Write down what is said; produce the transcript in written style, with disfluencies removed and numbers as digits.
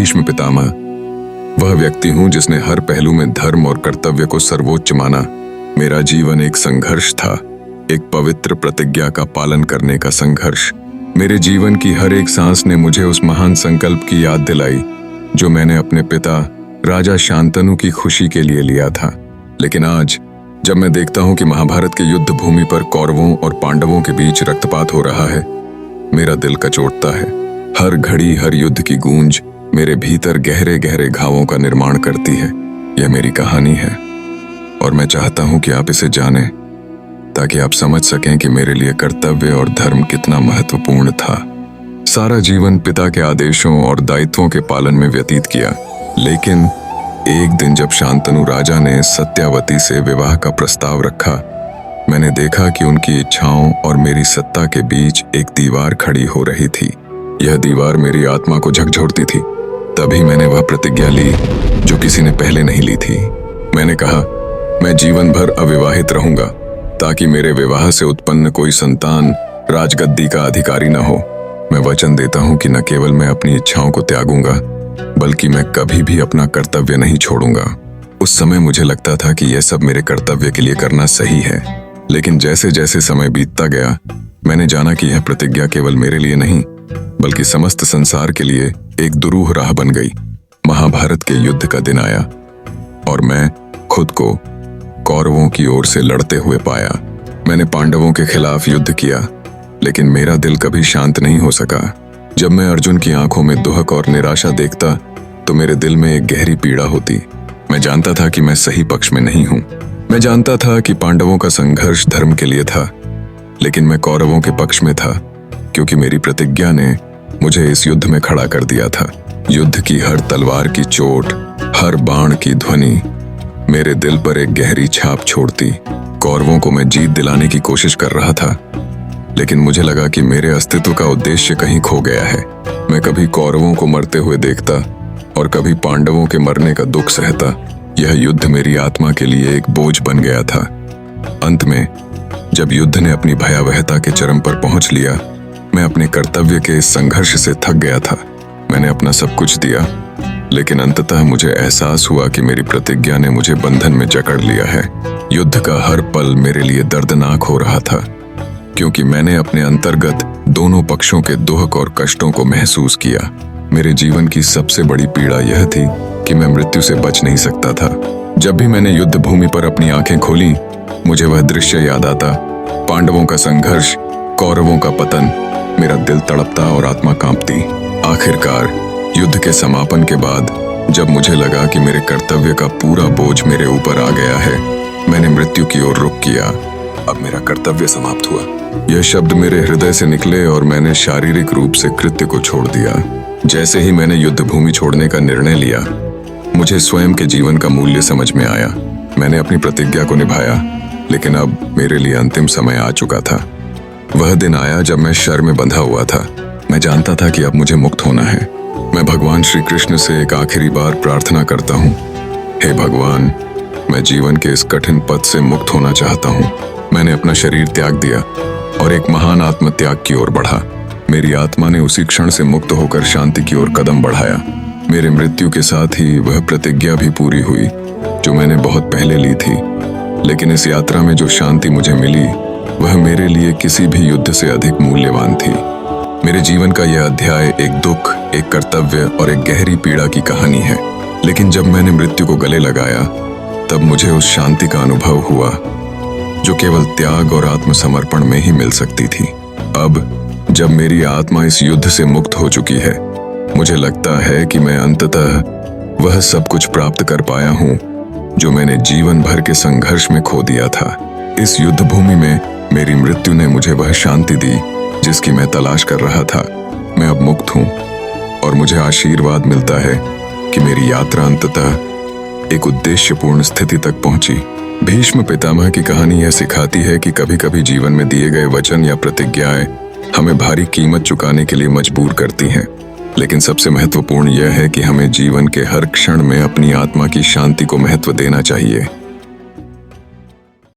भीष्म पितामह। वह व्यक्ति हूं जिसने हर पहलू में धर्म और कर्तव्य को सर्वोच्च माना। मेरा जीवन एक संघर्ष था, एक पवित्र प्रतिज्ञा का पालन करने का संघर्ष। मेरे जीवन की हर एक सांस ने मुझे उस महान संकल्प की याद दिलाई जो मैंने अपने पिता राजा शांतनु की खुशी के लिए लिया था। लेकिन आज जब मैं देखता हूं कि महाभारत के युद्ध भूमि पर कौरवों और पांडवों के बीच रक्तपात हो रहा है, मेरा दिल कचोटता है। हर घड़ी, हर युद्ध की गूंज मेरे भीतर गहरे गहरे घावों का निर्माण करती है। यह मेरी कहानी है और मैं चाहता हूं कि आप इसे जानें ताकि आप समझ सकें कि मेरे लिए कर्तव्य और धर्म कितना महत्वपूर्ण था। सारा जीवन पिता के आदेशों और दायित्वों के पालन में व्यतीत किया, लेकिन एक दिन जब शांतनु राजा ने सत्यावती से विवाह का प्रस्ताव रखा, मैंने देखा कि उनकी इच्छाओं और मेरी सत्ता के बीच एक दीवार खड़ी हो रही थी। यह दीवार मेरी आत्मा को झकझोरती थी। तभी मैंने वह प्रतिज्ञा ली जो किसी ने पहले नहीं ली थी। मैंने कहा, मैं जीवन भर अविवाहित रहूंगा ताकि मेरे विवाह से उत्पन्न कोई संतान राजगद्दी का अधिकारी न हो। मैं वचन देता हूं कि न केवल मैं अपनी इच्छाओं को त्यागूंगा बल्कि मैं कभी भी अपना कर्तव्य नहीं छोड़ूंगा। उस समय मुझे लगता था कि यह सब मेरे कर्तव्य के लिए करना सही है, लेकिन जैसे जैसे समय बीतता गया, मैंने जाना कि यह प्रतिज्ञा केवल मेरे लिए नहीं बल्कि समस्त संसार के लिए एक दुरूह राह बन गई। महाभारत के युद्ध का दिन आया और मैं खुद को कौरवों की ओर से लड़ते हुए पाया। मैंने पांडवों के खिलाफ युद्ध किया, लेकिन मेरा दिल कभी शांत नहीं हो सका। जब मैं अर्जुन की आंखों में दुहक और निराशा देखता तो मेरे दिल में एक गहरी पीड़ा होती। मैं जानता था कि मैं सही पक्ष में नहीं हूं। मैं जानता था कि पांडवों का संघर्ष धर्म के लिए था, लेकिन मैं कौरवों के पक्ष में था क्योंकि मेरी प्रतिज्ञा ने मुझे इस युद्ध में खड़ा कर दिया था। युद्ध की हर तलवार की चोट, हर बाण की ध्वनि मेरे दिल पर एक गहरी छाप छोड़ती। कौरवों को मैं जीत दिलाने की कोशिश कर रहा था, लेकिन मुझे लगा कि मेरे अस्तित्व का उद्देश्य कहीं खो गया है। मैं कभी कौरवों को मरते हुए देखता और कभी पांडवों के मरने का दुख सहता। यह युद्ध मेरी आत्मा के लिए एक बोझ बन गया था। अंत में जब युद्ध ने अपनी भयावहता के चरम पर पहुंच लिया, मैं अपने कर्तव्य के इस संघर्ष से थक गया था। मैंने अपना सब कुछ दिया, लेकिन अंततः मुझे एहसास हुआ कि मेरी प्रतिज्ञा ने मुझे बंधन में जकड़ लिया है। युद्ध का हर पल मेरे लिए दर्दनाक हो रहा था क्योंकि मैंने अपने अंतर्गत दोनों पक्षों के दुख और कष्टों को महसूस किया। मेरे जीवन की सबसे बड़ी पीड़ा यह थी कि मैं मृत्यु से बच नहीं सकता था। जब भी मैंने युद्ध भूमि पर अपनी आंखें खोली, मुझे वह दृश्य याद आता, पांडवों का संघर्ष, कौरवों का पतन। मेरा दिल तड़पता और आत्मा कांपती। आखिरकार युद्ध के समापन के बाद जब मुझे लगा कि मेरे कर्तव्य का पूरा बोझ मेरे ऊपर आ गया है, मैंने मृत्यु की ओर रुख किया। अब मेरा कर्तव्य समाप्त हुआ। यह शब्द मेरे हृदय से निकले और मैंने शारीरिक रूप से कृत्य को छोड़ दिया। जैसे ही मैंने युद्ध भूमि छोड़ने का निर्णय लिया, मुझे स्वयं के जीवन का मूल्य समझ में आया। मैंने अपनी प्रतिज्ञा को निभाया, लेकिन अब मेरे लिए अंतिम समय आ चुका था। वह दिन आया जब मैं शर में बंधा हुआ था। मैं जानता था कि अब मुझे मुक्त होना है। मैं भगवान श्री कृष्ण से एक आखिरी बार प्रार्थना करता हूँ, हे भगवान, मैं जीवन के इस कठिन पथ से मुक्त होना चाहता हूँ। मैंने अपना शरीर त्याग दिया और एक महान आत्मत्याग की ओर बढ़ा। मेरी आत्मा ने उसी क्षण से मुक्त होकर शांति की ओर कदम बढ़ाया। मेरे मृत्यु के साथ ही वह प्रतिज्ञा भी पूरी हुई जो मैंने बहुत पहले ली थी। लेकिन इस यात्रा में जो शांति मुझे मिली, वह मेरे लिए किसी भी युद्ध से अधिक मूल्यवान थी। मेरे जीवन का यह अध्याय एक दुख, एक कर्तव्य और एक गहरी पीड़ा की कहानी है। लेकिन जब मैंने मृत्यु को गले लगाया, तब मुझे उस शांति का अनुभव हुआ जो केवल त्याग और आत्मसमर्पण में ही मिल सकती थी। अब जब मेरी आत्मा इस युद्ध से मुक्त हो चुकी है, मुझे लगता है कि मैं अंततः वह सब कुछ प्राप्त कर पाया हूँ जो मैंने जीवन भर के संघर्ष में खो दिया था। इस युद्ध भूमि में मेरी मृत्यु ने मुझे वह शांति दी जिसकी मैं तलाश कर रहा था। मैं अब मुक्त हूँ और मुझे आशीर्वाद मिलता है कि मेरी यात्रा अंततः एक उद्देश्यपूर्ण स्थिति तक पहुंची। भीष्म पितामह की कहानी यह सिखाती है कि कभी-कभी जीवन में दिए गए वचन या प्रतिज्ञाएं हमें भारी कीमत चुकाने के लिए मजबूर करती हैं। लेकिन सबसे महत्वपूर्ण यह है कि हमें जीवन के हर क्षण में अपनी आत्मा की शांति को महत्व देना चाहिए।